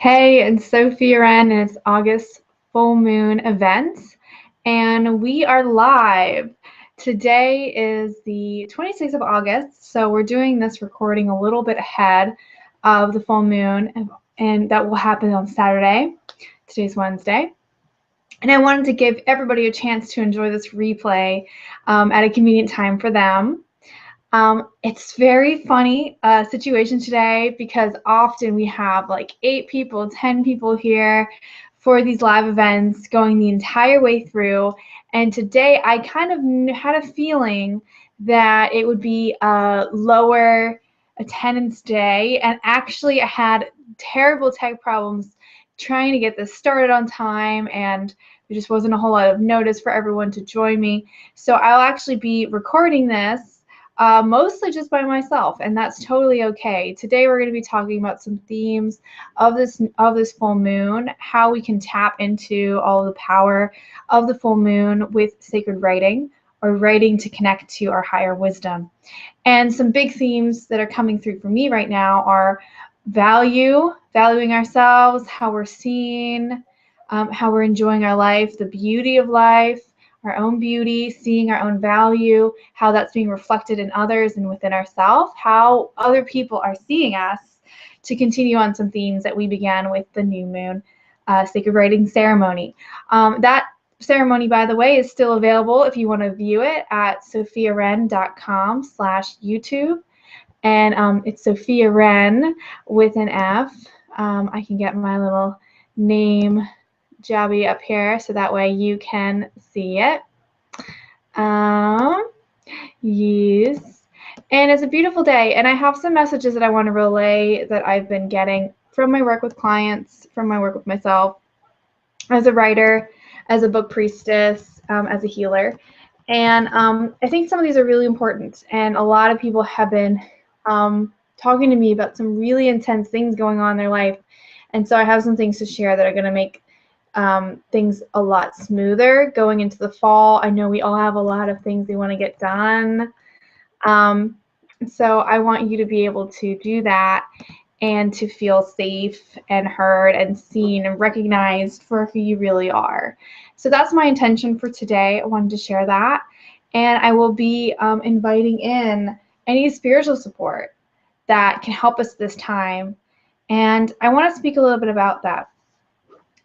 Hey, it's Sophia Wren, and it's August full moon events, and we are live. Today is the 26th of August, so we're doing this recording a little bit ahead of the full moon, and that will happen on Saturday. Today's Wednesday. And I wanted to give everybody a chance to enjoy this replay at a convenient time for them. It's very funny situation today because often we have like 8 people, 10 people here for these live events going the entire way through. And today I kind of had a feeling that it would be a lower attendance day, and actually I had terrible tech problems trying to get this started on time, and there just wasn't a whole lot of notice for everyone to join me. So I'll actually be recording this mostly just by myself, and that's totally okay. Today we're going to be talking about some themes of this full moon, how we can tap into all the power of the full moon with sacred writing, or writing to connect to our higher wisdom. And some big themes that are coming through for me right now are valuing ourselves, how we're seen, how we're enjoying our life, the beauty of life, our own beauty, seeing our own value, how that's being reflected in others and within ourselves, how other people are seeing us, to continue on some themes that we began with the new moon sacred writing ceremony. That ceremony, by the way, is still available if you want to view it at sophiawren.com/YouTube. And it's Sophia Wren with an F. I can get my little name jobby up here so that way you can see it. Yes. And it's a beautiful day, and I have some messages that I want to relay that I've been getting from my work with clients, from my work with myself, as a writer, as a book priestess, as a healer. And I think some of these are really important, and a lot of people have been talking to me about some really intense things going on in their life. And so I have some things to share that are going to make things a lot smoother going into the fall. I know we all have a lot of things we want to get done. So I want you to be able to do that and to feel safe and heard and seen and recognized for who you really are. So that's my intention for today. I wanted to share that. And I will be inviting in any spiritual support that can help us this time. And I want to speak a little bit about that.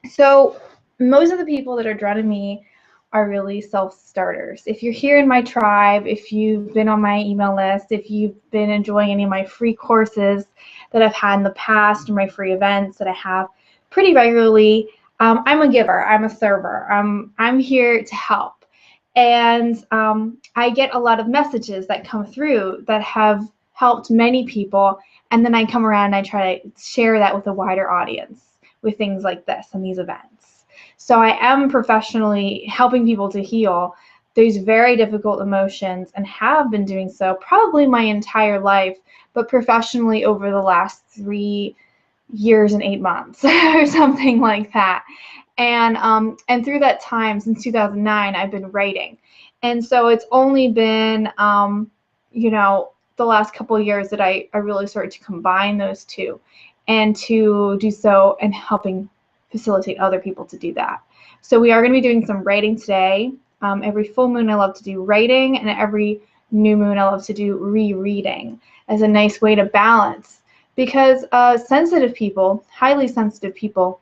So most of the people that are drawn to me are really self-starters. If you're here in my tribe, if you've been on my email list, if you've been enjoying any of my free courses that I've had in the past, or my free events that I have pretty regularly, I'm a giver, I'm a server, I'm here to help. And I get a lot of messages that come through that have helped many people, and then I come around and I try to share that with a wider audience with things like this and these events. So I am professionally helping people to heal these very difficult emotions, and have been doing so probably my entire life, but professionally over the last 3 years and 8 months or something like that. And through that time, since 2009, I've been writing. And so it's only been, the last couple of years that I really started to combine those two, and to do so and helping facilitate other people to do that. So we are going to be doing some writing today. Every full moon I love to do writing, and every new moon I love to do rereading as a nice way to balance, because sensitive people, highly sensitive people,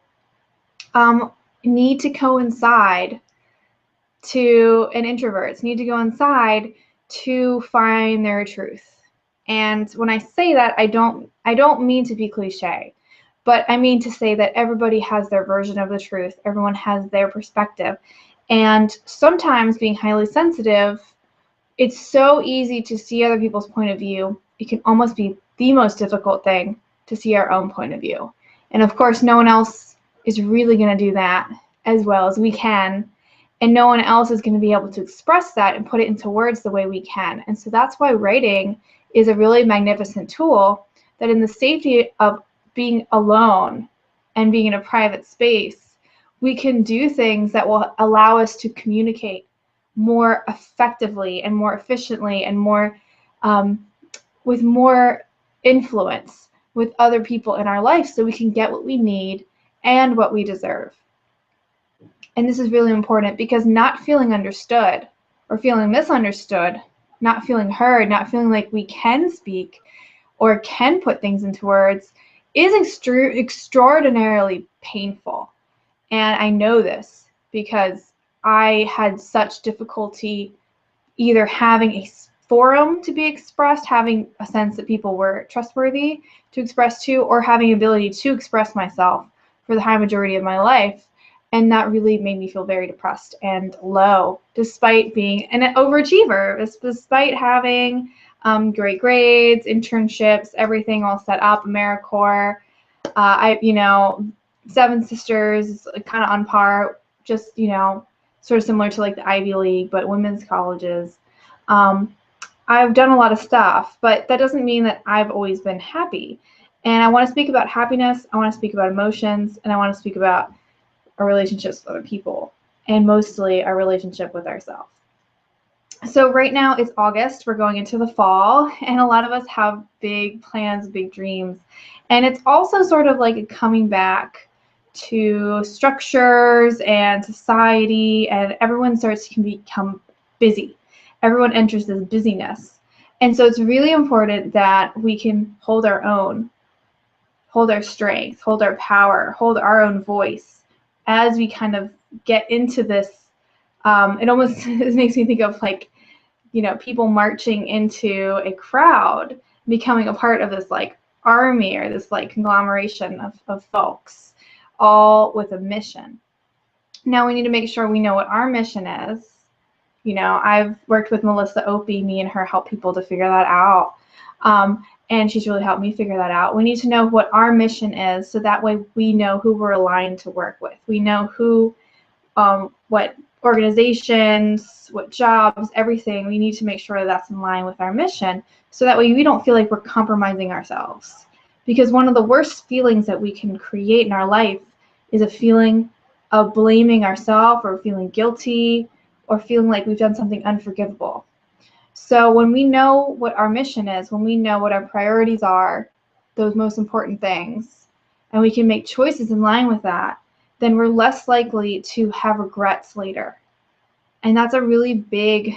need to coincide to, and introverts need to go inside to find their truth. And when I say that, I don't mean to be cliche, but I mean to say that everybody has their version of the truth. Everyone has their perspective. And sometimes, being highly sensitive, it's so easy to see other people's point of view. It can almost be the most difficult thing to see our own point of view. And of course, no one else is really going to do that as well as we can. And no one else is going to be able to express that and put it into words the way we can. And so that's why writing is a really magnificent tool, that in the safety of being alone and being in a private space, we can do things that will allow us to communicate more effectively and more efficiently and more with more influence with other people in our life, so we can get what we need and what we deserve. And this is really important because not feeling understood or feeling misunderstood, not feeling heard, not feeling like we can speak or can put things into words is extraordinarily painful. And I know this because I had such difficulty either having a forum to be expressed, having a sense that people were trustworthy to express to, or having ability to express myself for the high majority of my life. And that really made me feel very depressed and low, despite being an overachiever, despite having great grades, internships, everything all set up, AmeriCorps. Seven Sisters, kind of on par, just, sort of similar to like the Ivy League, but women's colleges. I've done a lot of stuff, but that doesn't mean that I've always been happy. And I want to speak about happiness, I want to speak about emotions, and I want to speak about our relationships with other people, and mostly our relationship with ourselves. So right now it's August, we're going into the fall, and a lot of us have big plans, big dreams. And it's also sort of like a coming back to structures and society, and everyone starts to become busy. Everyone enters this busyness. And so it's really important that we can hold our own, hold our strength, hold our power, hold our own voice as we kind of get into this. It almost it makes me think of like, people marching into a crowd, becoming a part of this like army or this like conglomeration of folks, all with a mission. Now we need to make sure we know what our mission is. I've worked with Melissa Opie, me and her help people to figure that out. And she's really helped me figure that out. We need to know what our mission is, so that way we know who we're aligned to work with. We know who, what organizations, what jobs, everything. We need to make sure that's in line with our mission, so that way we don't feel like we're compromising ourselves. Because one of the worst feelings that we can create in our life is a feeling of blaming ourselves, or feeling guilty, or feeling like we've done something unforgivable. So when we know what our mission is, when we know what our priorities are, those most important things, and we can make choices in line with that, then we're less likely to have regrets later. And that's a really big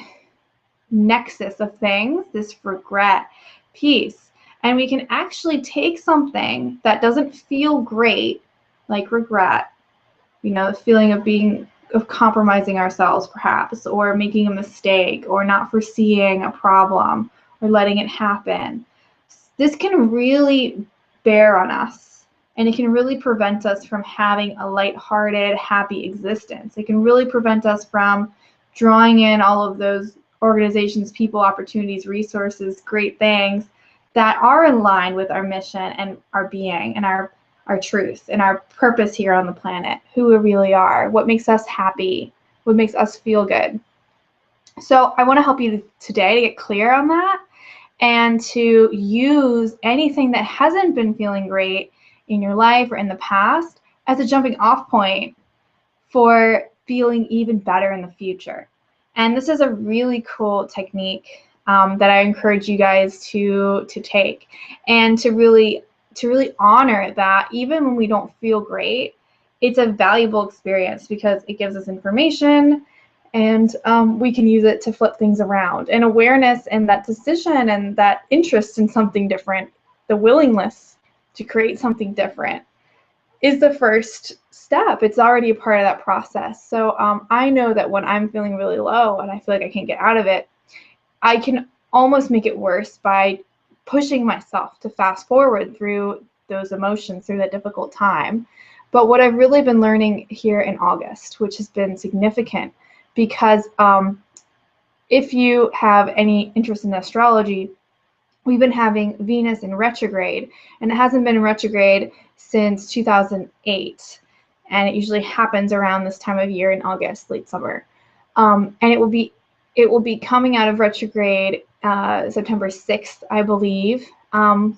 nexus of things, this regret piece. And we can actually take something that doesn't feel great, like regret, the feeling of compromising ourselves perhaps, or making a mistake, or not foreseeing a problem, or letting it happen. This can really bear on us, and it can really prevent us from having a lighthearted, happy existence. It can really prevent us from drawing in all of those organizations, people, opportunities, resources, great things that are in line with our mission and our being and our truth and our purpose here on the planet, who we really are, what makes us happy, what makes us feel good. So I want to help you today to get clear on that, and to use anything that hasn't been feeling great in your life or in the past as a jumping off point for feeling even better in the future. And this is a really cool technique that I encourage you guys to take, and to really honor that even when we don't feel great, it's a valuable experience, because it gives us information, and we can use it to flip things around. And awareness and that decision and that interest in something different, the willingness to create something different, is the first step. It's already a part of that process. So I know that when I'm feeling really low and I feel like I can't get out of it, I can almost make it worse by pushing myself to fast forward through those emotions, through that difficult time. But what I've really been learning here in August, which has been significant, because if you have any interest in astrology, we've been having Venus in retrograde, and it hasn't been in retrograde since 2008. And it usually happens around this time of year in August, late summer. And it will be coming out of retrograde September 6th, I believe.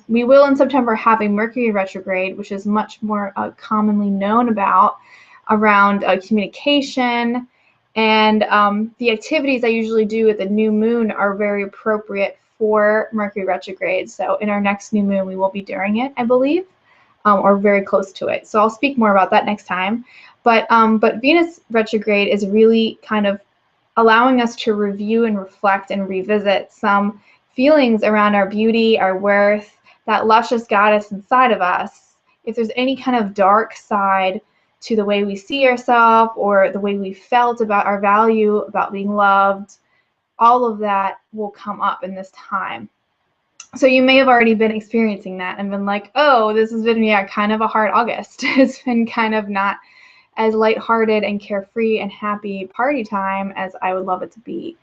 We will in September have a Mercury retrograde, which is much more commonly known about around communication. And the activities I usually do at the new moon are very appropriate for Mercury retrograde. So in our next new moon, we will be doing it, I believe. or very close to it. So I'll speak more about that next time. But Venus retrograde is really kind of allowing us to review and reflect and revisit some feelings around our beauty, our worth, that luscious goddess inside of us. If there's any kind of dark side to the way we see ourselves or the way we felt about our value, about being loved, all of that will come up in this time. So you may have already been experiencing that and been like, oh, this has been, yeah, kind of a hard August. It's been kind of not as lighthearted and carefree and happy party time as I would love it to be.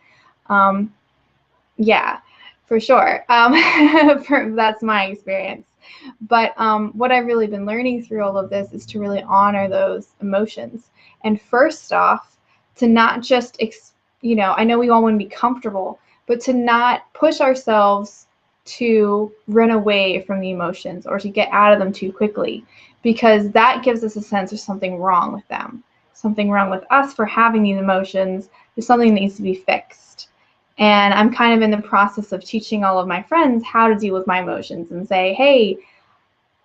Yeah, for sure. That's my experience. But what I've really been learning through all of this is to really honor those emotions. And first off, to not just, I know we all want to be comfortable, but to not push ourselves to run away from the emotions or to get out of them too quickly, because that gives us a sense of something wrong with them. Something wrong with us for having these emotions. There's something that needs to be fixed. And I'm kind of in the process of teaching all of my friends how to deal with my emotions and say, hey,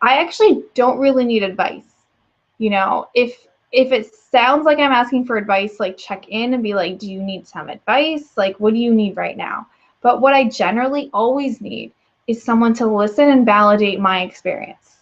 I actually don't really need advice. If it sounds like I'm asking for advice, like check in and be like, do you need some advice? Like, what do you need right now? But what I generally always need is someone to listen and validate my experience.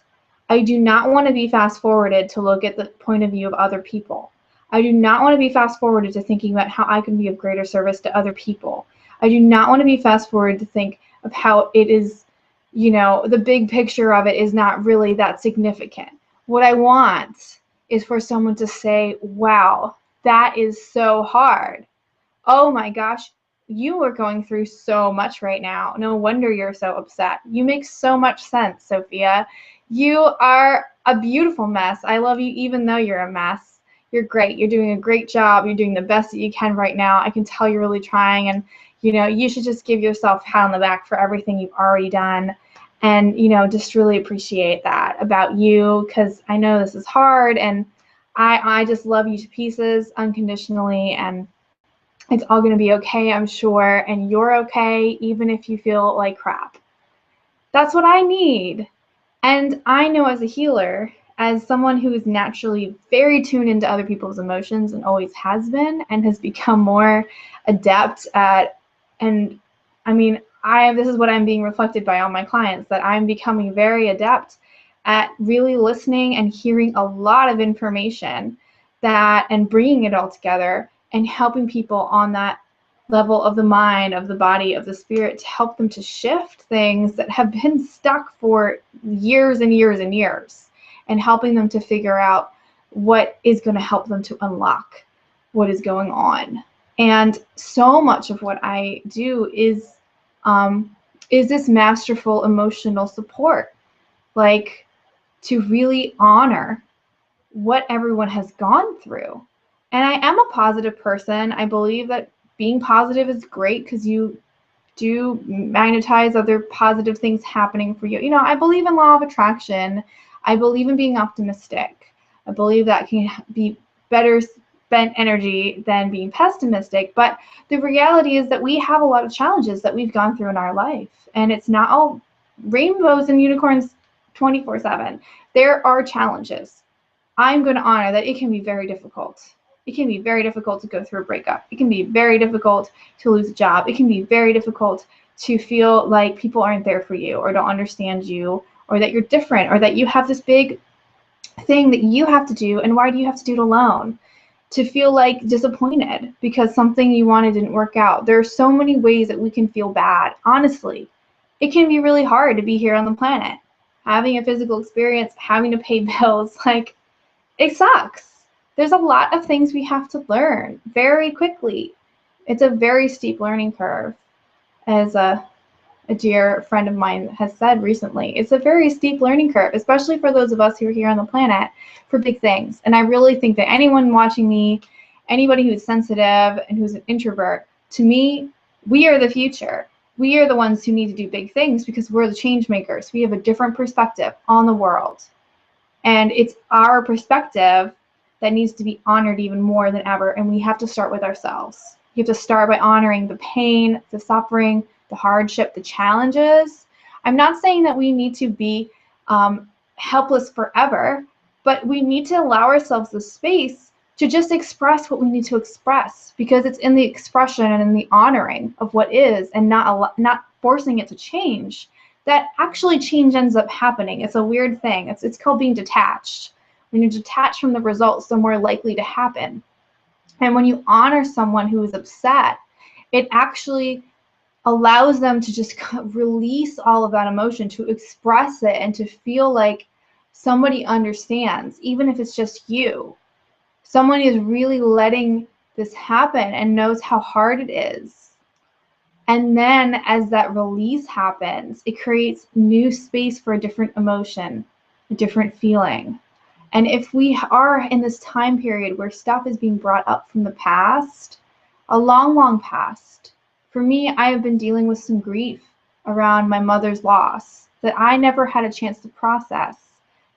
I do not want to be fast forwarded to look at the point of view of other people. I do not want to be fast forwarded to thinking about how I can be of greater service to other people. I do not want to be fast forwarded to think of how it is, the big picture of it is not really that significant. What I want is for someone to say, wow, that is so hard. Oh my gosh, you are going through so much right now. No wonder you're so upset. You make so much sense, Sophia. You are a beautiful mess. I love you even though you're a mess. You're great. You're doing a great job. You're doing the best that you can right now. I can tell you're really trying, and you should just give yourself a pat on the back for everything you've already done. And, just really appreciate that about you, because I know this is hard, and I just love you to pieces unconditionally, and it's all going to be okay, I'm sure, and you're okay even if you feel like crap. That's what I need. And I know as a healer, as someone who is naturally very tuned into other people's emotions and always has been and has become more adept at, and I mean, this is what I'm being reflected by all my clients, that I'm becoming very adept at really listening and hearing a lot of information and bringing it all together and helping people on that level of the mind, of the body, of the spirit, to help them to shift things that have been stuck for years and years and years, and helping them to figure out what is going to help them to unlock what is going on. And so much of what I do is this masterful emotional support, like to really honor what everyone has gone through. And I am a positive person. I believe that being positive is great because you do magnetize other positive things happening for you. I believe in law of attraction. I believe in being optimistic. I believe that can be better spent energy than being pessimistic. But the reality is that we have a lot of challenges that we've gone through in our life. And it's not all rainbows and unicorns 24/7. There are challenges. I'm going to honor that it can be very difficult. It can be very difficult to go through a breakup. It can be very difficult to lose a job. It can be very difficult to feel like people aren't there for you or don't understand you, or that you're different, or that you have this big thing that you have to do, and why do you have to do it alone? To feel like disappointed because something you wanted didn't work out. There are so many ways that we can feel bad. Honestly, it can be really hard to be here on the planet. Having a physical experience, having to pay bills, like, it sucks. There's a lot of things we have to learn very quickly. It's a very steep learning curve, as a dear friend of mine has said recently. It's a very steep learning curve, especially for those of us who are here on the planet for big things. And I really think that anyone watching me, anybody who's sensitive and who's an introvert, to me, we are the future. We are the ones who need to do big things because we're the change makers. We have a different perspective on the world. And it's our perspective that needs to be honored even more than ever. And we have to start with ourselves. You have to start by honoring the pain, the suffering, the hardship, the challenges. I'm not saying that we need to be helpless forever, but we need to allow ourselves the space to just express what we need to express, because it's in the expression and in the honoring of what is, and not forcing it to change, that actually change ends up happening. It's a weird thing. It's called being detached. When you're detached from the results, they're more likely to happen. And when you honor someone who is upset, it actually allows them to just release all of that emotion, to express it, and to feel like somebody understands, even if it's just you. Someone is really letting this happen and knows how hard it is. And then as that release happens, it creates new space for a different emotion, a different feeling. And if we are in this time period where stuff is being brought up from the past, a long, long past, for me, I have been dealing with some grief around my mother's loss that I never had a chance to process,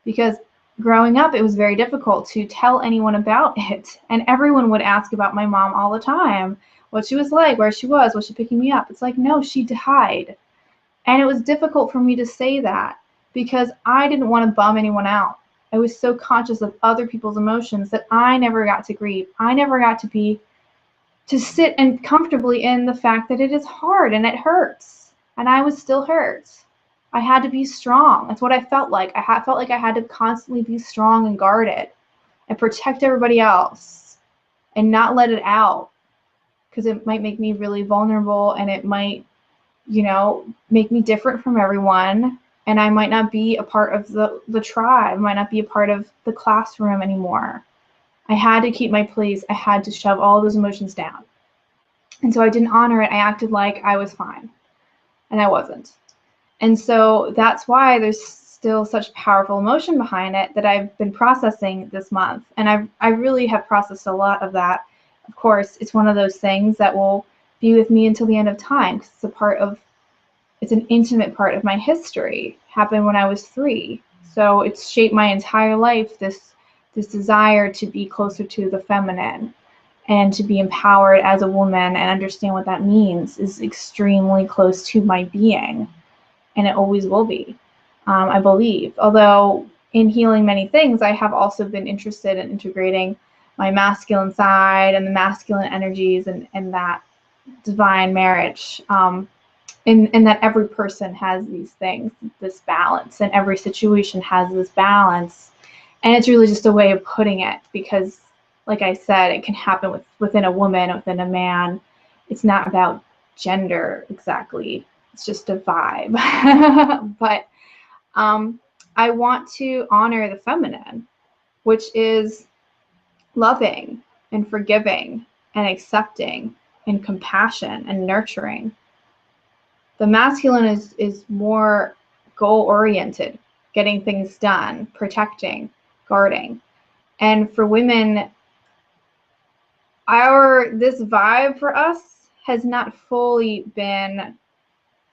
because growing up, it was very difficult to tell anyone about it. And everyone would ask about my mom all the time, what she was like, where she was she picking me up? It's like, no, she died. And it was difficult for me to say that because I didn't want to bum anyone out. I was so conscious of other people's emotions that I never got to grieve. I never got to sit and comfortably in the fact that it is hard and it hurts. And I was still hurt. I had to be strong. That's what I felt like. Felt like I had to constantly be strong and guard it and protect everybody else and not let it out, because it might make me really vulnerable, and it might, make me different from everyone, and I might not be a part of the tribe, might not be a part of the classroom anymore. I had to keep my place. I had to shove all those emotions down. And so I didn't honor it. I acted like I was fine, and I wasn't. And so that's why there's still such powerful emotion behind it that I've been processing this month. And I really have processed a lot of that. Of course, it's one of those things that will be with me until the end of time, because it's an intimate part of my history. It happened when I was 3. So it's shaped my entire life, this desire to be closer to the feminine and to be empowered as a woman and understand what that means is extremely close to my being. And it always will be, I believe. Although in healing many things, I have also been interested in integrating my masculine side and the masculine energies and that divine marriage. And that every person has these things, this balance, and every situation has this balance. And it's really just a way of putting it, because, like I said, it can happen within a woman, within a man. It's not about gender exactly. It's just a vibe. But I want to honor the feminine, which is loving and forgiving and accepting and compassion and nurturing. The masculine is more goal-oriented, getting things done, protecting, guarding. And for women, this vibe for us has not fully been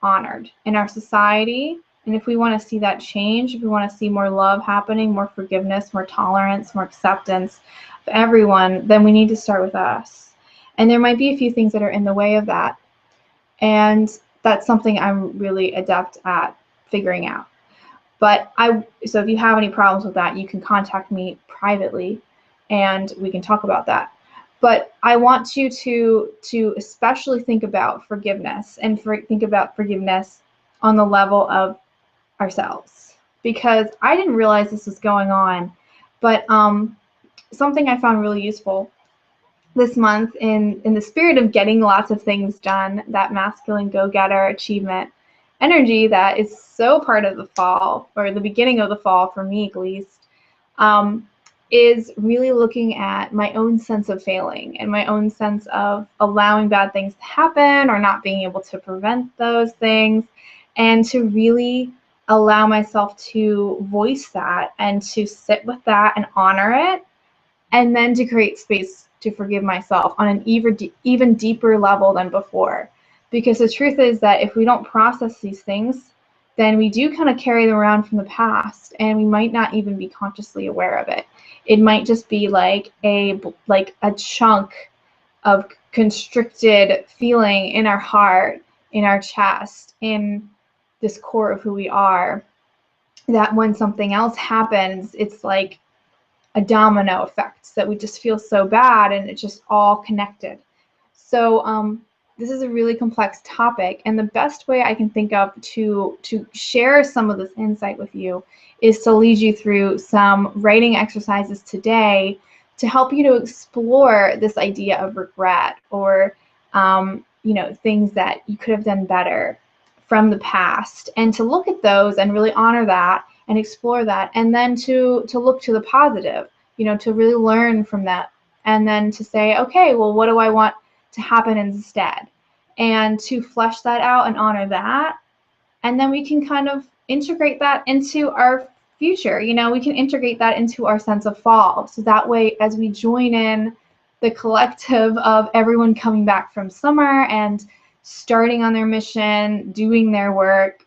honored in our society. And if we want to see that change, if we want to see more love happening, more forgiveness, more tolerance, more acceptance of everyone, then we need to start with us. And there might be a few things that are in the way of that. And that's something I'm really adept at figuring out. So if you have any problems with that, you can contact me privately and we can talk about that. But I want you to especially think about forgiveness, and think about forgiveness on the level of ourselves, because I didn't realize this was going on. But something I found really useful this month, in the spirit of getting lots of things done, that masculine go-getter achievement energy that is so part of the fall, or the beginning of the fall for me at least, is really looking at my own sense of failing and my own sense of allowing bad things to happen or not being able to prevent those things, and to really allow myself to voice that and to sit with that and honor it, and then to create space to forgive myself on an even deeper level than before. Because the truth is that if we don't process these things, then we do kind of carry them around from the past, and we might not even be consciously aware of it. It might just be like a chunk of constricted feeling in our heart, in our chest, in this core of who we are. that when something else happens, it's like a domino effect, that we just feel so bad and it's just all connected. So this is a really complex topic, and the best way I can think of to share some of this insight with you is to lead you through some writing exercises today to help you to explore this idea of regret, or things that you could have done better from the past, and to look at those and really honor that and explore that, and then to look to the positive, to really learn from that, and then to say, okay, well, what do I want to happen instead, and to flesh that out and honor that. And then we can kind of integrate that into our future. We can integrate that into our sense of fall. So that way, as we join in the collective of everyone coming back from summer and starting on their mission, doing their work,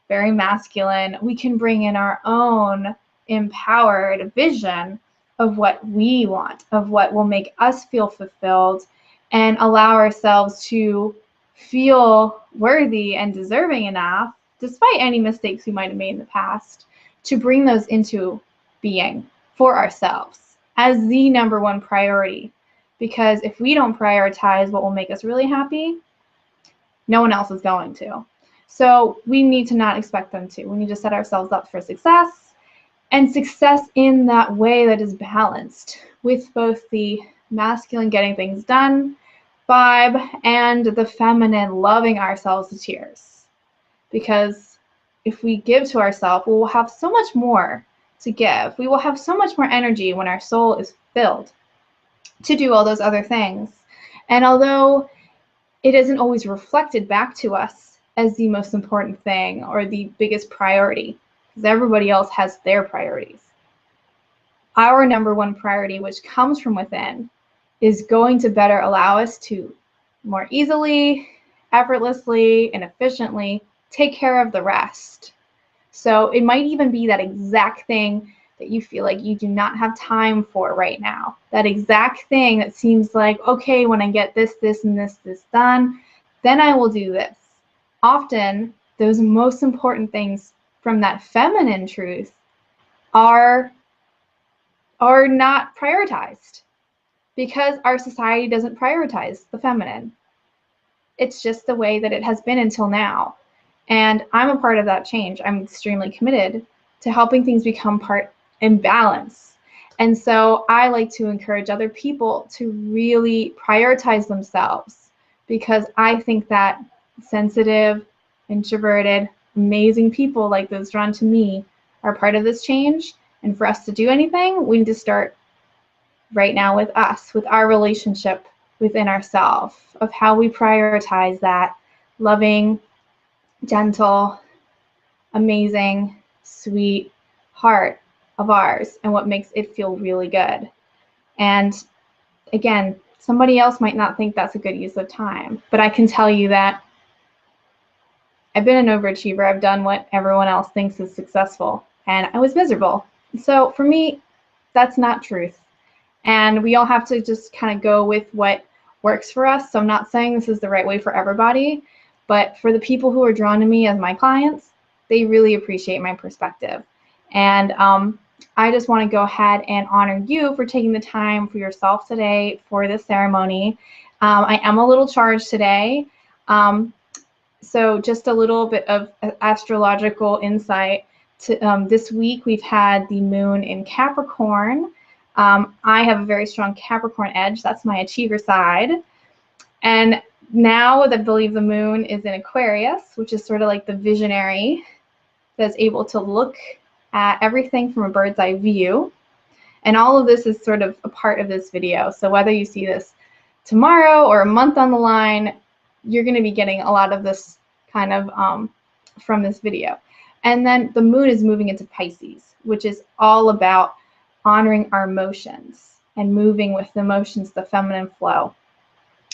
very masculine, we can bring in our own empowered vision of what we want, of what will make us feel fulfilled, and allow ourselves to feel worthy and deserving enough, despite any mistakes we might have made in the past, to bring those into being for ourselves as the number one priority. Because if we don't prioritize what will make us really happy, no one else is going to. So we need to not expect them to. We need to set ourselves up for success, and success in that way that is balanced with both the masculine getting things done vibe and the feminine loving ourselves to tears. Because if we give to ourselves, we will have so much more to give. We will have so much more energy when our soul is filled to do all those other things. And although it isn't always reflected back to us as the most important thing or the biggest priority, because everybody else has their priorities, our number one priority, which comes from within, is going to better allow us to more easily, effortlessly, and efficiently take care of the rest. So it might even be that exact thing that you feel like you do not have time for right now. That exact thing that seems like, okay, when I get this, and this done, then I will do this. Often, those most important things from that feminine truth are not prioritized, because our society doesn't prioritize the feminine. It's just the way that it has been until now. And I'm a part of that change. I'm extremely committed to helping things become part in balance. And so I like to encourage other people to really prioritize themselves, because I think that sensitive, introverted, amazing people like those drawn to me are part of this change. And for us to do anything, we need to start right now with us, with our relationship within ourselves, of how we prioritize that loving, gentle, amazing, sweet heart of ours, and what makes it feel really good. And again, somebody else might not think that's a good use of time, but I can tell you that I've been an overachiever. I've done what everyone else thinks is successful, and I was miserable. So for me, that's not truth. And we all have to just kind of go with what works for us. So I'm not saying this is the right way for everybody, but for the people who are drawn to me as my clients, they really appreciate my perspective. And I just want to go ahead and honor you for taking the time for yourself today for this ceremony. I am a little charged today. So just a little bit of astrological insight. This week we've had the moon in Capricorn. I have a very strong Capricorn edge. That's my achiever side. And now that I believe the moon is in Aquarius, which is sort of like the visionary that's able to look at everything from a bird's eye view. And all of this is sort of a part of this video. So whether you see this tomorrow or a month on the line, you're going to be getting a lot of this kind of from this video. And then the moon is moving into Pisces, which is all about honoring our emotions and moving with the emotions, the feminine flow.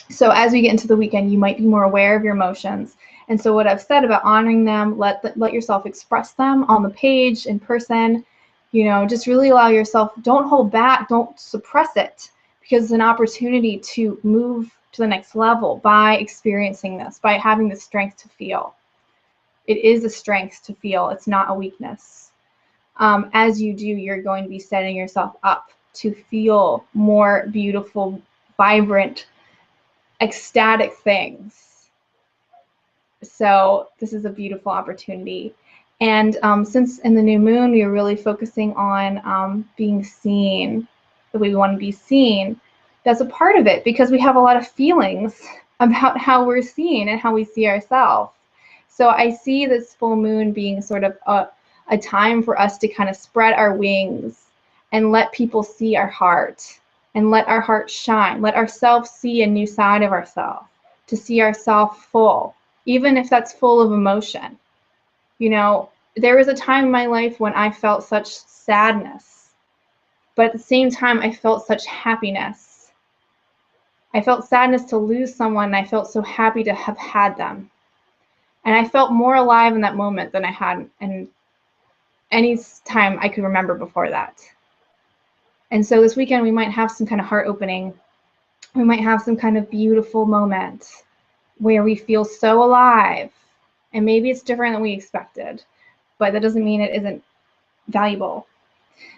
So as we get into the weekend, you might be more aware of your emotions. And so what I've said about honoring them, let yourself express them on the page, in person, just really allow yourself, don't hold back, don't suppress it, because it's an opportunity to move to the next level by experiencing this, by having the strength to feel. It is a strength to feel. It's not a weakness. as you do, you're going to be setting yourself up to feel more beautiful, vibrant, ecstatic things. So this is a beautiful opportunity. And since in the new moon, we are really focusing on being seen the way we want to be seen, that's a part of it, because we have a lot of feelings about how we're seen and how we see ourselves. So I see this full moon being sort of a time for us to kind of spread our wings and let people see our heart and let our heart shine, let ourselves see a new side of ourselves, to see ourselves full, even if that's full of emotion. You know, there was a time in my life when I felt such sadness, but at the same time, I felt such happiness. I felt sadness to lose someone, and I felt so happy to have had them. And I felt more alive in that moment than I had in any time I could remember before that. And so this weekend, we might have some kind of heart opening. We might have some kind of beautiful moment where we feel so alive. And maybe it's different than we expected, but that doesn't mean it isn't valuable.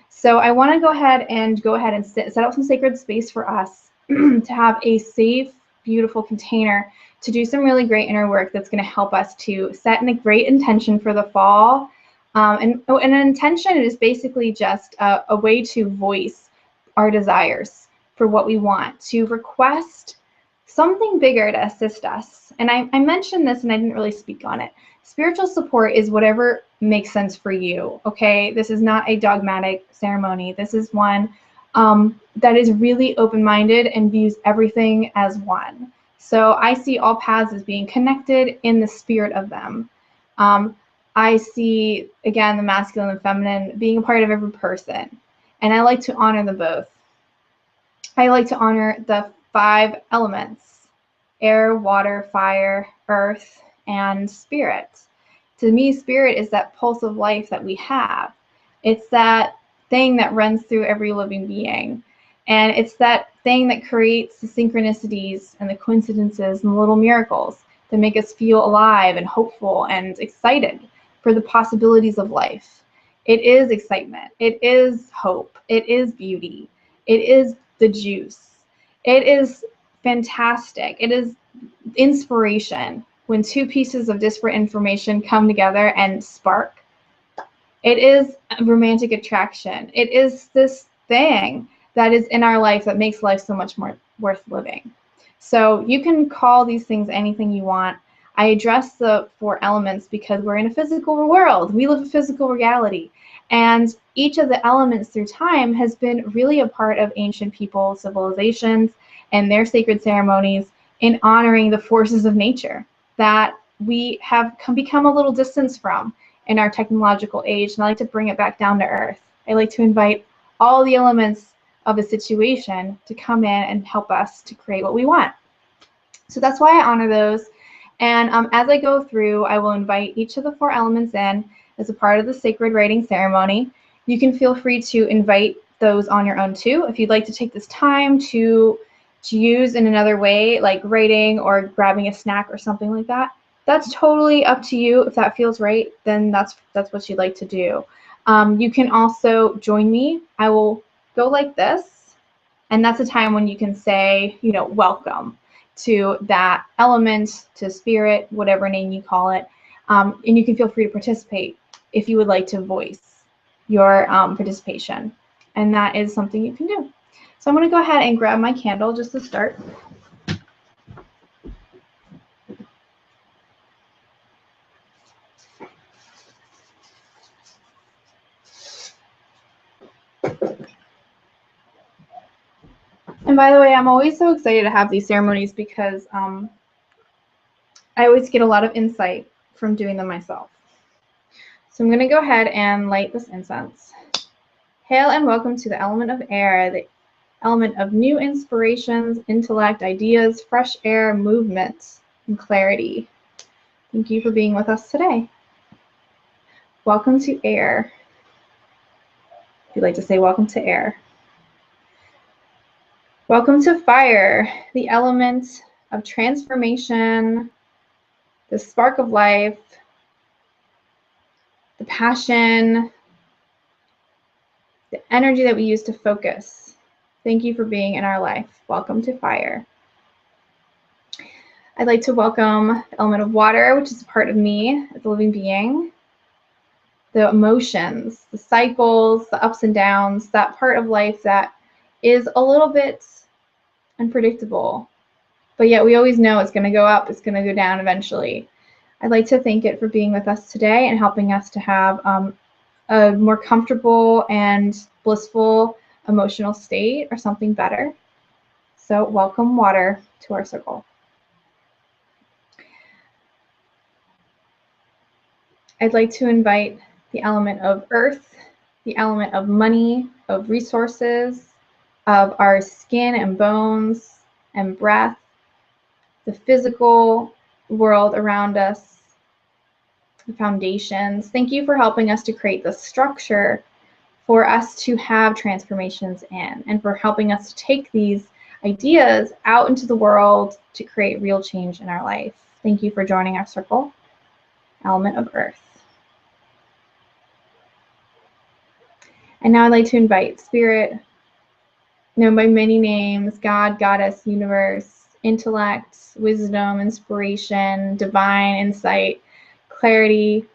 So I want to go ahead and set up some sacred space for us to have a safe, beautiful container to do some really great inner work that's going to help us to set a great intention for the fall. And an intention is basically just a way to voice our desires for what we want, to request something bigger to assist us. And I mentioned this and I didn't really speak on it. Spiritual support is whatever makes sense for you, okay? This is not a dogmatic ceremony. This is one that is really open-minded and views everything as one. So I see all paths as being connected in the spirit of them. I see, again, the masculine and feminine being a part of every person. And I like to honor them both. I like to honor the 5 elements: air, water, fire, earth, and spirit. To me, spirit is that pulse of life that we have. It's that thing that runs through every living being. And it's that thing that creates the synchronicities and the coincidences and the little miracles that make us feel alive and hopeful and excited for the possibilities of life. It is excitement. It is hope. It is beauty. It is the juice. It is fantastic. It is inspiration when 2 pieces of disparate information come together and spark. It is romantic attraction. It is this thing that is in our life that makes life so much more worth living. So you can call these things anything you want. I address the 4 elements because we're in a physical world. We live a physical reality. And each of the elements through time has been really a part of ancient people, civilizations, and their sacred ceremonies in honoring the forces of nature that we have become a little distance from in our technological age. And I like to bring it back down to earth. I like to invite all the elements of a situation to come in and help us to create what we want. So that's why I honor those. And as I go through, I will invite each of the 4 elements in as a part of the sacred writing ceremony. You can feel free to invite those on your own too. If you'd like to take this time to use in another way, like writing or grabbing a snack or something like that, that's totally up to you. If that feels right, then that's what you'd like to do. You can also join me. I will go like this, and that's a time when you can say, you know, welcome to that element, to spirit, whatever name you call it, and you can feel free to participate if you would like to voice your participation, and that is something you can do. So I'm going to go ahead and grab my candle just to start. And by the way, I'm always so excited to have these ceremonies because I always get a lot of insight from doing them myself. So I'm going to go ahead and light this incense. Hail and welcome to the element of air, the element of new inspirations, intellect, ideas, fresh air, movement, and clarity. Thank you for being with us today. Welcome to air. If you'd like to say welcome to air. Welcome to fire, the element of transformation, the spark of life, the passion, the energy that we use to focus. Thank you for being in our life. Welcome to fire. I'd like to welcome the element of water, which is a part of me as a living being. The emotions, the cycles, the ups and downs, that part of life that is a little bit unpredictable, but yet we always know it's going to go up, it's going to go down eventually. I'd like to thank it for being with us today and helping us to have a more comfortable and blissful emotional state or something better. So welcome water to our circle. I'd like to invite the element of earth, the element of money, of resources, of our skin and bones and breath, the physical world around us, the foundations. Thank you for helping us to create the structure for us to have transformations in, and for helping us to take these ideas out into the world to create real change in our life. Thank you for joining our circle, element of earth. And now I'd like to invite spirit, known by many names: God, Goddess, Universe, intellect, wisdom, inspiration, divine insight, clarity.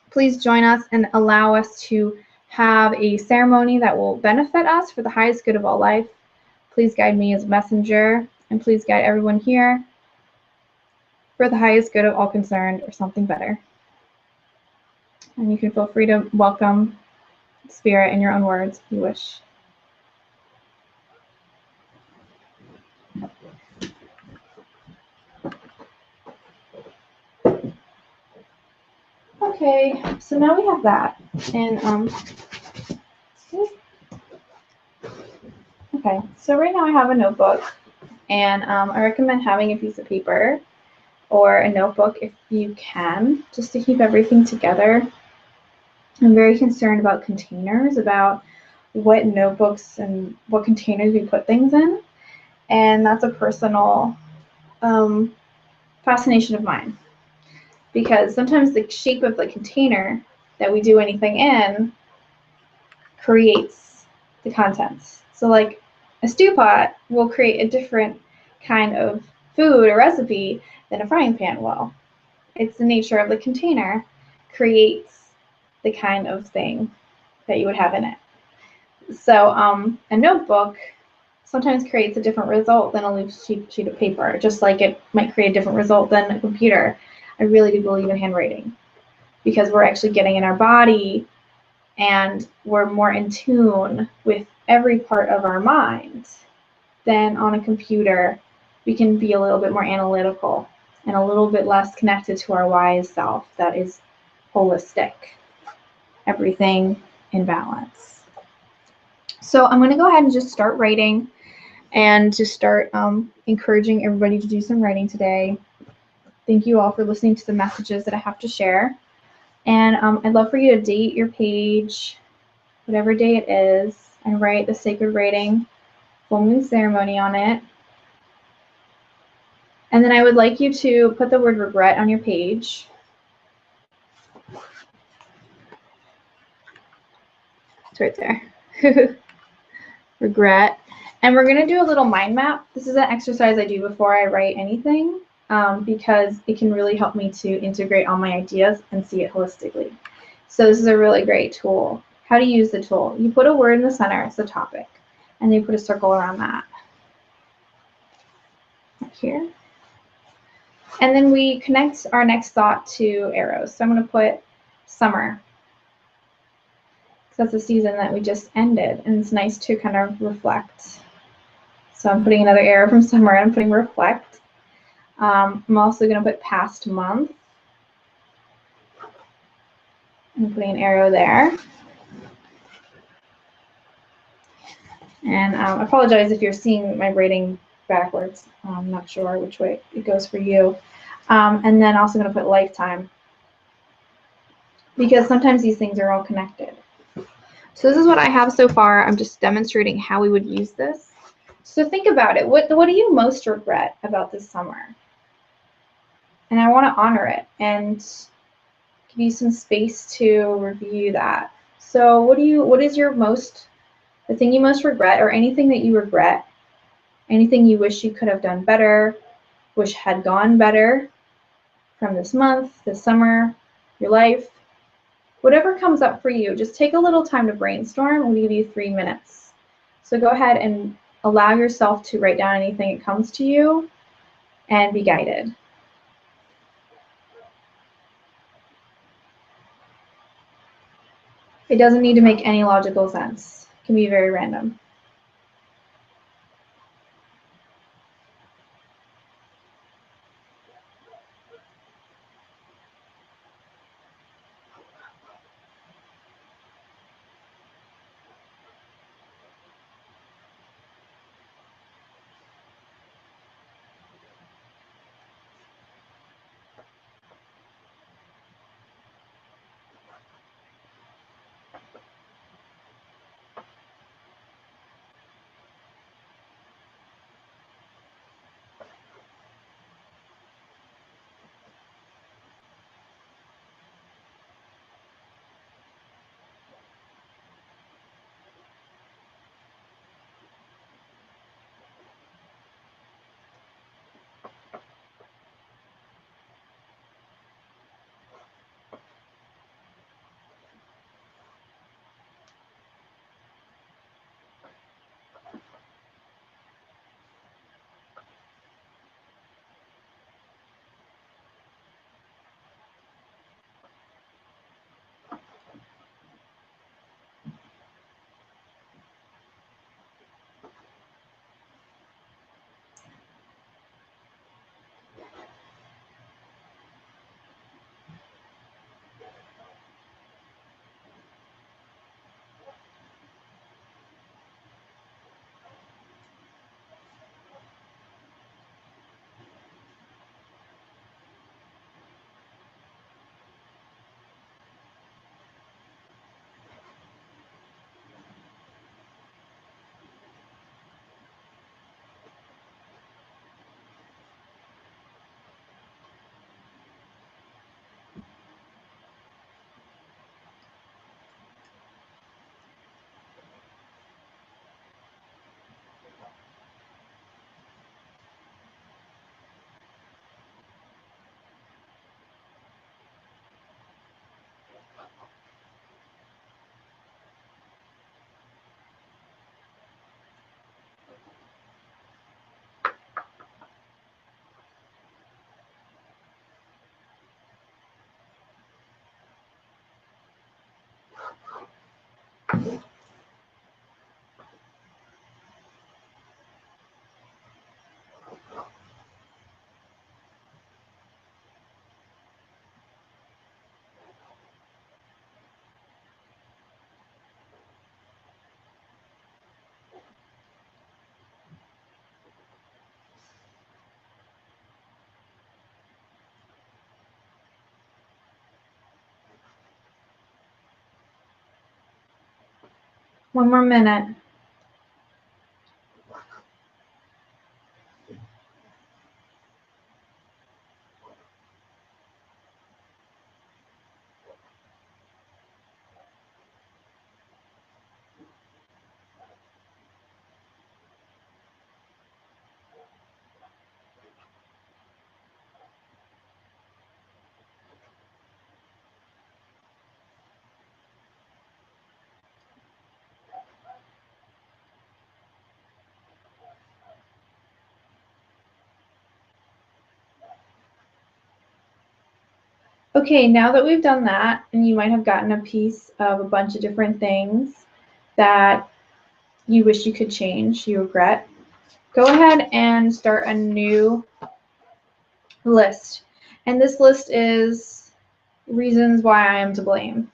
Please join us and allow us to have a ceremony that will benefit us for the highest good of all life. Please guide me as a messenger, and please guide everyone here for the highest good of all concerned, or something better. And you can feel free to welcome spirit in your own words if you wish. Okay, so now we have that. And okay, so right now I have a notebook, and I recommend having a piece of paper or a notebook if you can, just to keep everything together. I'm very concerned about containers, about what notebooks and what containers we put things in, and that's a personal fascination of mine, because sometimes the shape of the container that we do anything in creates the contents. So like a stew pot will create a different kind of food or recipe than a frying pan will. It's the nature of the container creates the kind of thing that you would have in it. So a notebook sometimes creates a different result than a loose sheet of paper, just like it might create a different result than a computer. I really do believe in handwriting, because we're actually getting in our body and we're more in tune with every part of our mind than on a computer. We can be a little bit more analytical and a little bit less connected to our wise self that is holistic, everything in balance. So I'm going to go ahead and just start writing, and to start encouraging everybody to do some writing today. Thank you all for listening to the messages that I have to share. And I'd love for you to date your page, whatever day it is, and write the sacred writing, full moon ceremony on it. And then I would like you to put the word regret on your page. It's right there. Regret. And we're going to do a little mind map. This is an exercise I do before I write anything, because it can really help me to integrate all my ideas and see it holistically. So this is a really great tool. How to use the tool. You put a word in the center, it's the topic, and then you put a circle around that. Right here. And then we connect our next thought to arrows. So I'm going to put summer, because that's the season that we just ended, and it's nice to kind of reflect. So I'm putting another arrow from summer, and I'm putting reflect. I'm also going to put past month. I'm putting an arrow there. And I apologize if you're seeing my writing backwards. I'm not sure which way it goes for you. And then also going to put lifetime, because sometimes these things are all connected. So this is what I have so far. I'm just demonstrating how we would use this. So think about it. What do you most regret about this summer? And I want to honor it and give you some space to review that. So what is the thing you most regret, or anything that you regret, anything you wish you could have done better, wish had gone better from this month, this summer, your life? Whatever comes up for you, just take a little time to brainstorm. We'll give you 3 minutes. So go ahead and allow yourself to write down anything that comes to you and be guided. It doesn't need to make any logical sense. It can be very random. One more minute. Okay, now that we've done that, and you might have gotten a piece of a bunch of different things that you wish you could change, you regret, go ahead and start a new list. And this list is reasons why I am to blame.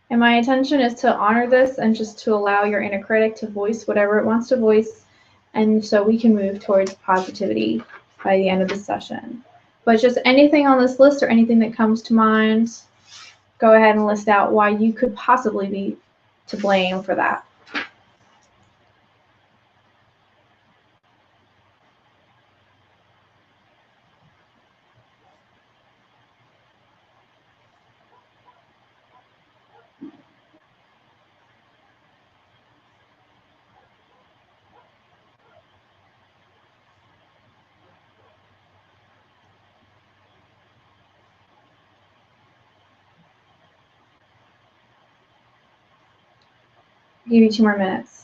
And my intention is to honor this and just to allow your inner critic to voice whatever it wants to voice, and so we can move towards positivity by the end of the session. But just anything on this list or anything that comes to mind, go ahead and list out why you could possibly be to blame for that. give you 2 more minutes.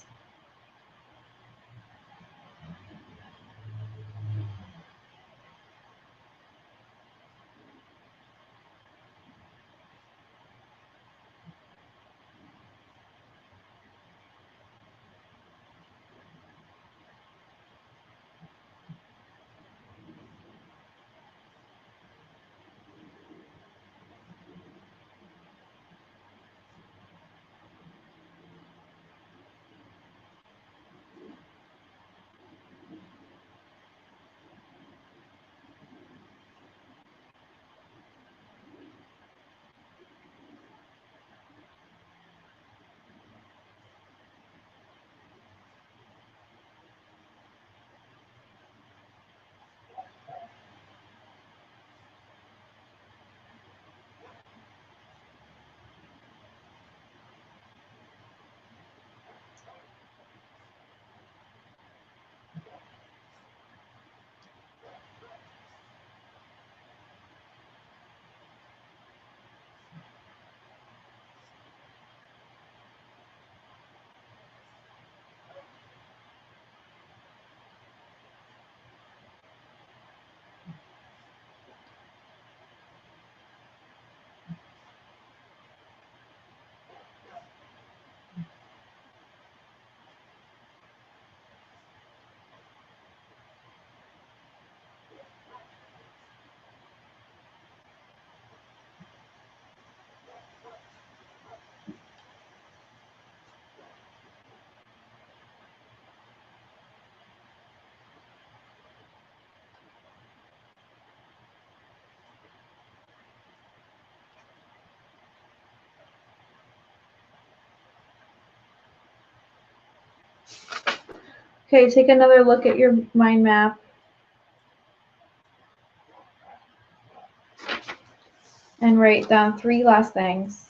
Okay, take another look at your mind map. And write down 3 last things.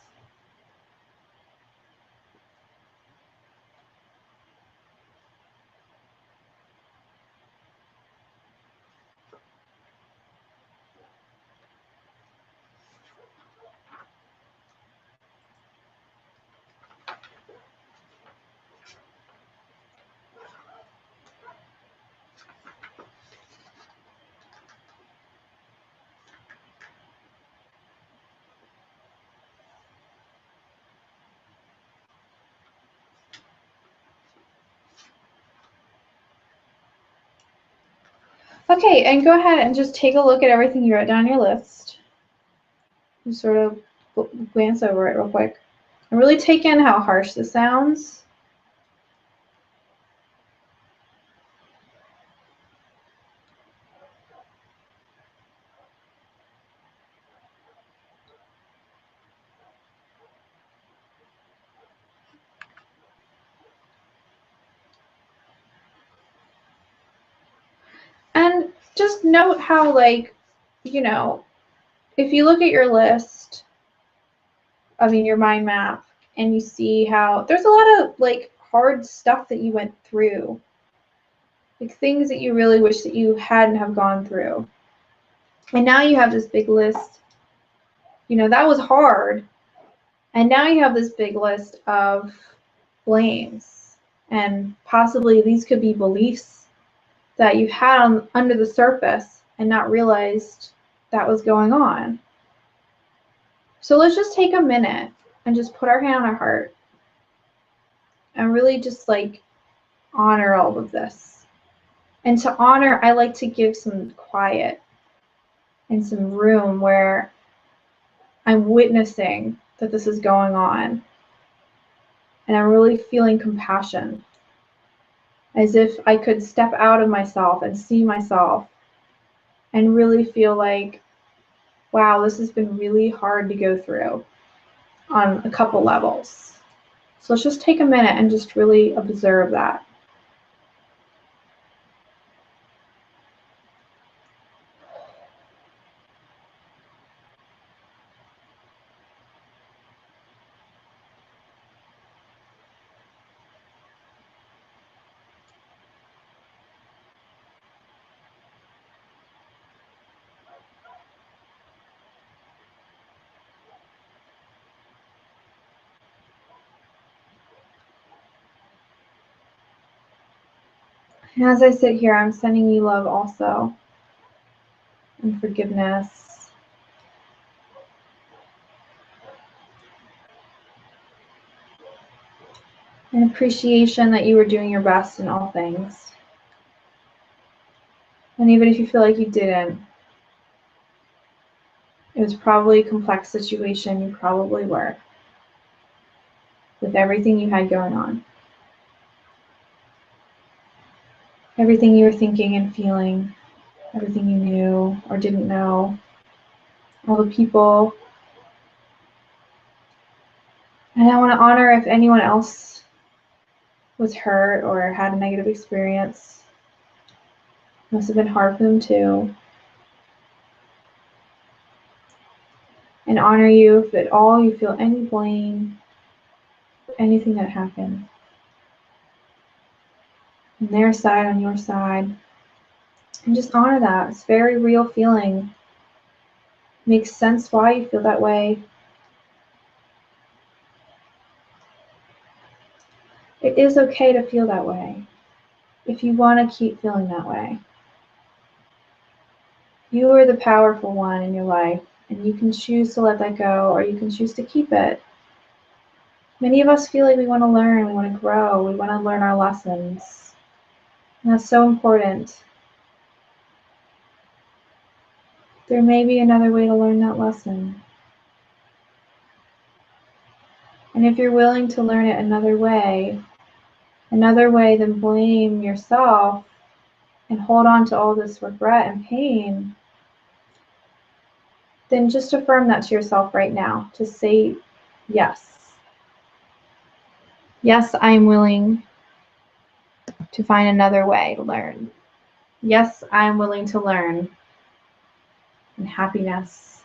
Okay, and go ahead and just take a look at everything you wrote down on your list. Just sort of glance over it real quick. And really take in how harsh this sounds. And just note how, like, you know, if you look at your list, I mean, your mind map, and you see how there's a lot of, like, hard stuff that you went through. Like, things that you really wish that you hadn't have gone through. And now you have this big list. You know, that was hard. And now you have this big list of blames. And possibly these could be beliefs that you've had under the surface and not realized that was going on. So let's just take a minute and just put our hand on our heart and really just, like, honor all of this. And to honor, I like to give some quiet and some room where I'm witnessing that this is going on. And I'm really feeling compassion, as if I could step out of myself and see myself and really feel like, wow, this has been really hard to go through on a couple levels. So let's just take a minute and just really observe that. And as I sit here, I'm sending you love also, and forgiveness. And appreciation that you were doing your best in all things. And even if you feel like you didn't, it was probably a complex situation, you probably were, with everything you had going on. Everything you were thinking and feeling, everything you knew or didn't know, all the people. And I want to honor if anyone else was hurt or had a negative experience. It must have been hard for them too. And honor you if at all you feel any blame for anything that happened. On their side, on your side. And just honor that. It's a very real feeling. Makes sense why you feel that way. It is okay to feel that way if you want to keep feeling that way. You are the powerful one in your life, and you can choose to let that go or you can choose to keep it. Many of us feel like we want to learn, we want to grow, we want to learn our lessons. And that's so important. There may be another way to learn that lesson. And if you're willing to learn it another way than blame yourself and hold on to all this regret and pain, then just affirm that to yourself right now. Just say, yes. Yes, I'm willing to find another way to learn. Yes, I'm willing to learn in happiness,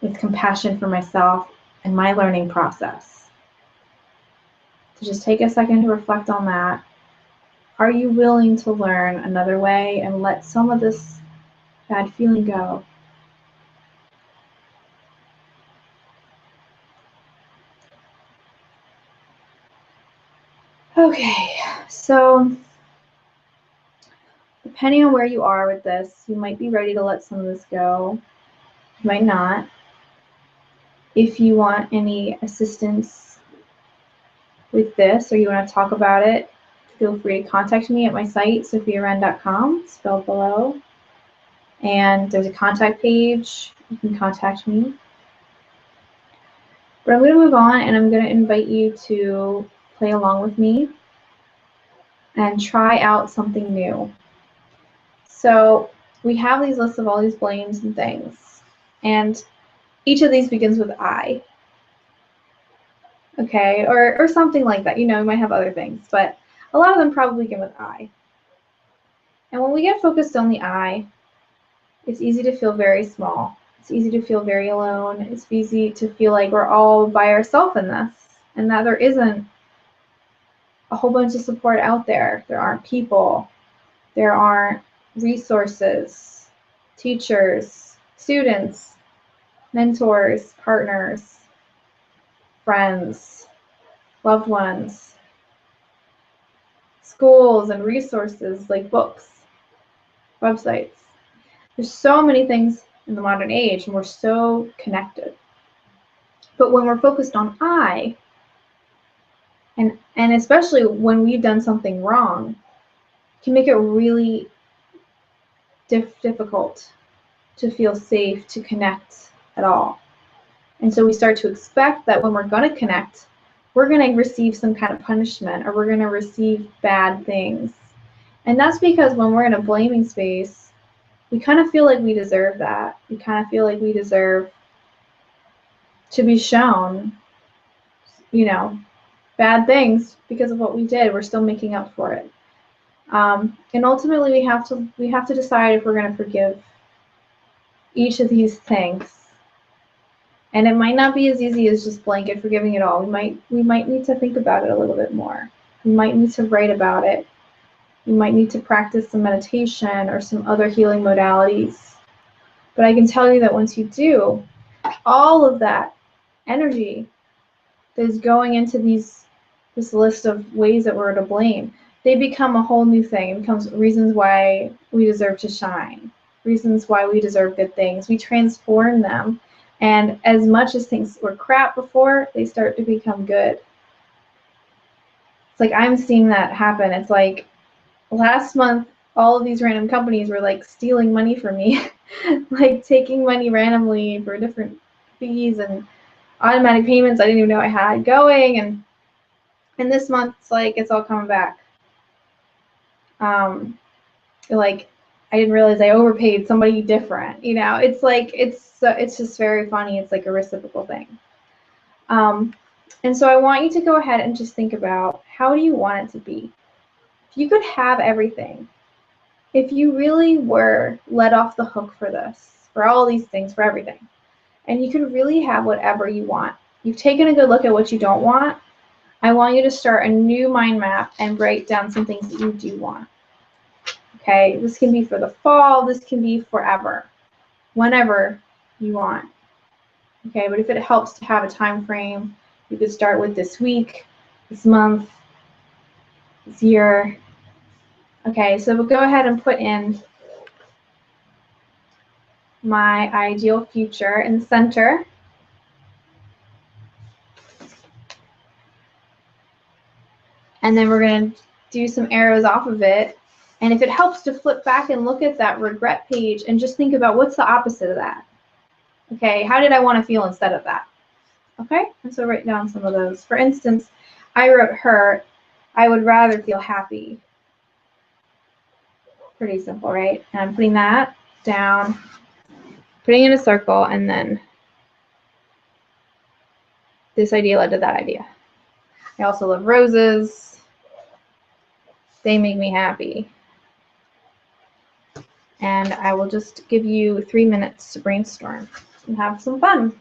with compassion for myself and my learning process. So just take a second to reflect on that. Are you willing to learn another way and let some of this bad feeling go? Okay, so depending on where you are with this, you might be ready to let some of this go. You might not. If you want any assistance with this or you want to talk about it, feel free to contact me at my site, sophiawren.com, spelled below. And there's a contact page. You can contact me. But I'm going to move on and I'm going to invite you to play along with me and try out something new. So we have these lists of all these blames and things. And each of these begins with I. Okay, or something like that. You know, you might have other things, but a lot of them probably begin with I. And when we get focused on the I, it's easy to feel very small. It's easy to feel very alone. It's easy to feel like we're all by ourselves in this, and that there isn't a whole bunch of support out there. There aren't people. There aren't resources, teachers, students, mentors, partners, friends, loved ones, schools and resources like books, websites. There's so many things in the modern age and we're so connected. But when we're focused on I, and especially when we've done something wrong, it can make it really difficult to feel safe to connect at all. And so we start to expect that when we're going to connect, we're going to receive some kind of punishment or we're going to receive bad things. And that's because when we're in a blaming space, we kind of feel like we deserve that. We kind of feel like we deserve to be shown, you know, bad things because of what we did. We're still making up for it. And ultimately, we have to decide if we're going to forgive each of these things. And it might not be as easy as just blanket forgiving it all. We might need to think about it a little bit more. We might need to write about it. You might need to practice some meditation or some other healing modalities. But I can tell you that once you do, all of that energy that is going into these this list of ways that we're to blame, they become a whole new thing. It becomes reasons why we deserve to shine, reasons why we deserve good things. We transform them. And as much as things were crap before, they start to become good. It's like I'm seeing that happen. It's like last month, all of these random companies were like stealing money from me, like taking money randomly for different fees and automatic payments I didn't even know I had going. And this month, it's like it's all coming back. Like I didn't realize I overpaid somebody different. You know, it's like it's just very funny. It's like a reciprocal thing. And so I want you to go ahead and just think about, how do you want it to be? If you could have everything, if you really were let off the hook for this, for all these things, for everything, and you could really have whatever you want, you've taken a good look at what you don't want, I want you to start a new mind map and write down some things that you do want. Okay, this can be for the fall, this can be forever, whenever you want. Okay, but if it helps to have a time frame, you could start with this week, this month, this year. Okay, so we'll go ahead and put in my ideal future in the center. And then we're going to do some arrows off of it. And if it helps to flip back and look at that regret page and just think about what's the opposite of that. Okay, how did I want to feel instead of that? Okay, and so write down some of those. For instance, I wrote hurt. I would rather feel happy. Pretty simple, right? And I'm putting that down, putting in a circle, and then this idea led to that idea. I also love roses. They make me happy. And I will just give you 3 minutes to brainstorm and have some fun.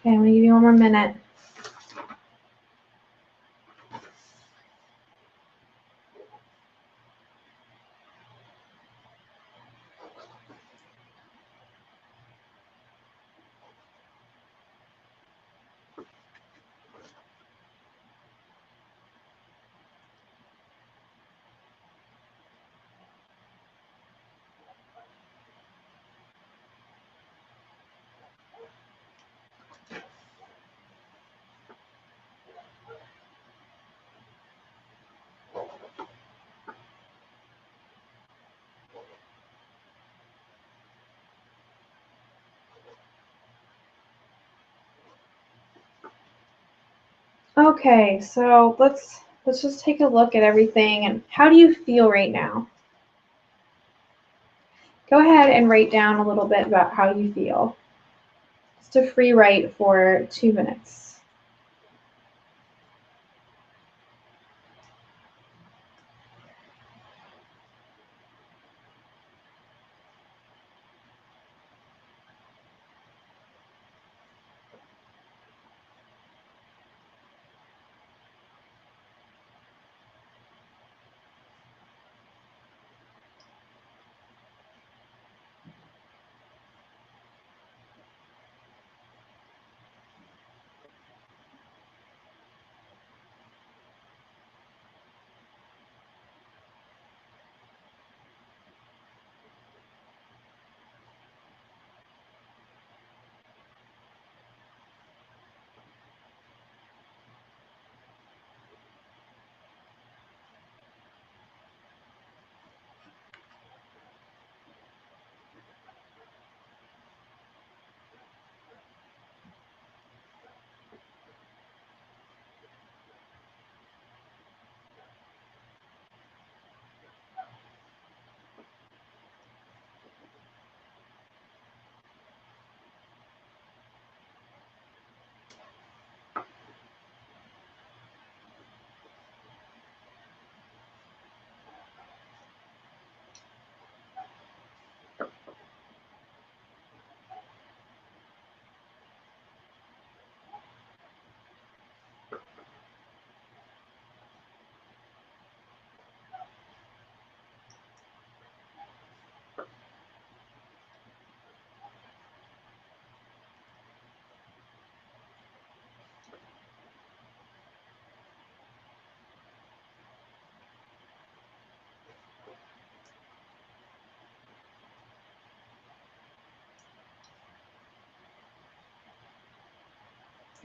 Okay, I'm going to give you one more minute. Okay, so let's just take a look at everything. And how do you feel right now? Go ahead and write down a little bit about how you feel. Just a free write for 2 minutes.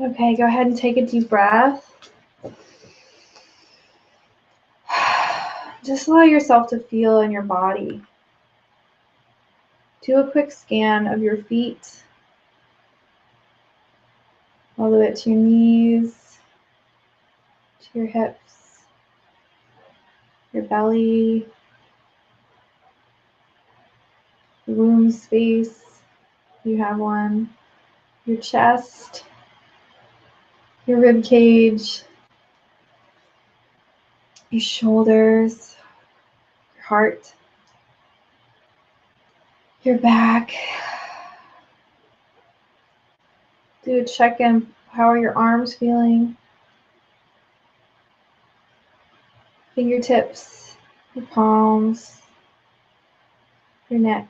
Okay, go ahead and take a deep breath. Just allow yourself to feel in your body. Do a quick scan of your feet, all the way to your knees, to your hips, your belly, the womb space, if you have one, your chest, your rib cage, your shoulders, your heart, your back. Do a check-in. How are your arms feeling? Fingertips, your palms, your neck,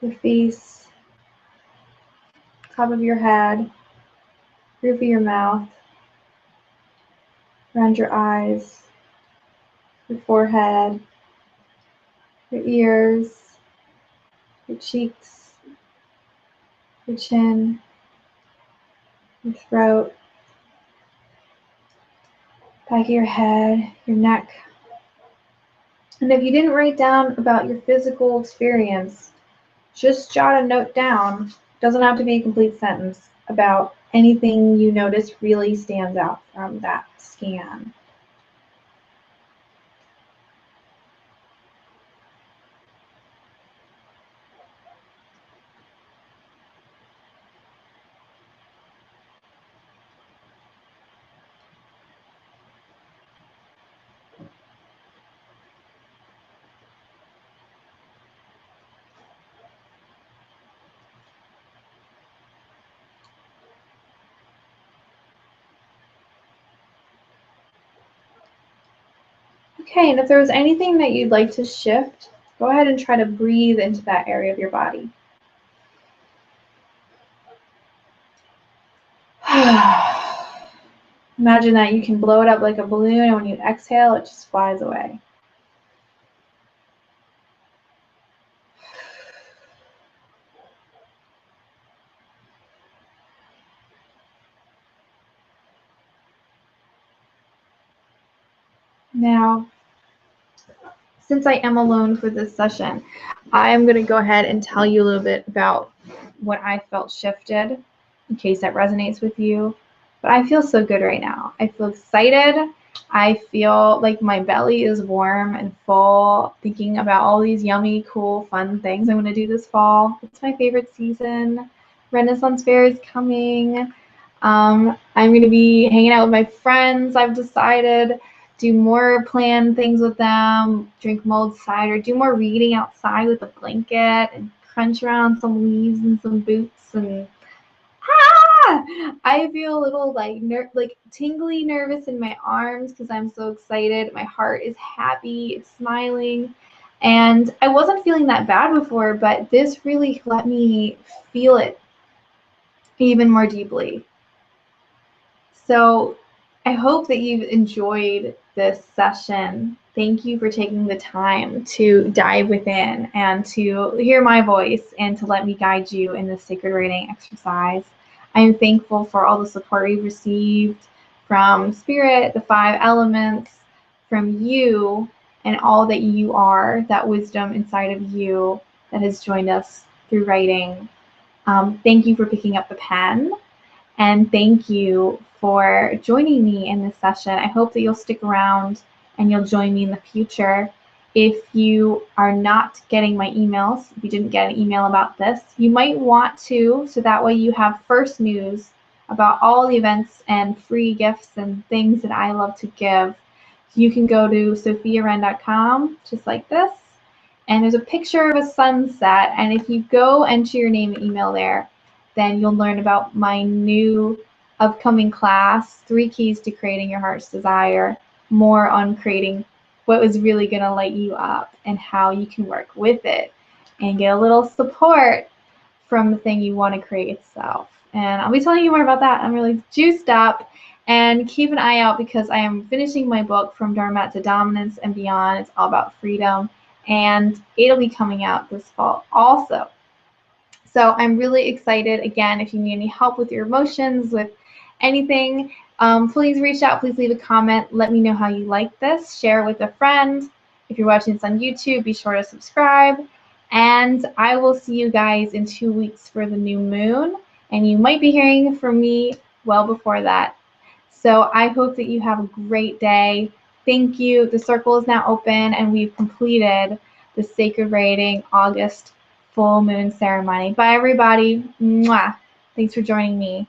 your face, top of your head, roof of your mouth, around your eyes, your forehead, your ears, your cheeks, your chin, your throat, back of your head, your neck. And if you didn't write down about your physical experience, just jot a note down. It doesn't have to be a complete sentence about anything you notice really stands out from that scan. Okay, and if there was anything that you'd like to shift, go ahead and try to breathe into that area of your body. Imagine that you can blow it up like a balloon, and when you exhale, it just flies away. Now, since I am alone for this session, I am going to go ahead and tell you a little bit about what I felt shifted. in case that resonates with you. But I feel so good right now. I feel excited. I feel like my belly is warm and full, thinking about all these yummy, cool, fun things I'm going to do this fall. It's my favorite season. Renaissance Fair is coming. I'm going to be hanging out with my friends, I've decided. Do more planned things with them, drink mulled cider, do more reading outside with a blanket, and crunch around some leaves and some boots. And I feel a little like tingly nervous in my arms because I'm so excited. My heart is happy, it's smiling. And I wasn't feeling that bad before, but this really let me feel it even more deeply. So I hope that you've enjoyed this session. Thank you for taking the time to dive within and to hear my voice and to let me guide you in this sacred writing exercise. I am thankful for all the support we've received from Spirit, the 5 elements, from you, and all that you are, that wisdom inside of you that has joined us through writing. Thank you for picking up the pen. And thank you for joining me in this session. I hope that you'll stick around and you'll join me in the future. If you are not getting my emails, if you didn't get an email about this, you might want to, so that way you have first news about all the events and free gifts and things that I love to give. You can go to sophiawren.com, just like this, and there's a picture of a sunset, and if you go enter your name and email there, then you'll learn about my new upcoming class, 3 Keys to Creating Your Heart's Desire, more on creating what was really going to light you up and how you can work with it and get a little support from the thing you want to create itself. And I'll be telling you more about that. I'm really juiced up, and keep an eye out because I am finishing my book, From Doormat to Dominance and Beyond. It's all about freedom, and it'll be coming out this fall also. So I'm really excited. Again, if you need any help with your emotions, with anything, please reach out. Please leave a comment. Let me know how you like this. Share it with a friend. If you're watching this on YouTube, be sure to subscribe. And I will see you guys in 2 weeks for the new moon. And you might be hearing from me well before that. So I hope that you have a great day. Thank you. The circle is now open, and we've completed the Sacred Writing August full moon ceremony. Bye, everybody. Mwah. Thanks for joining me.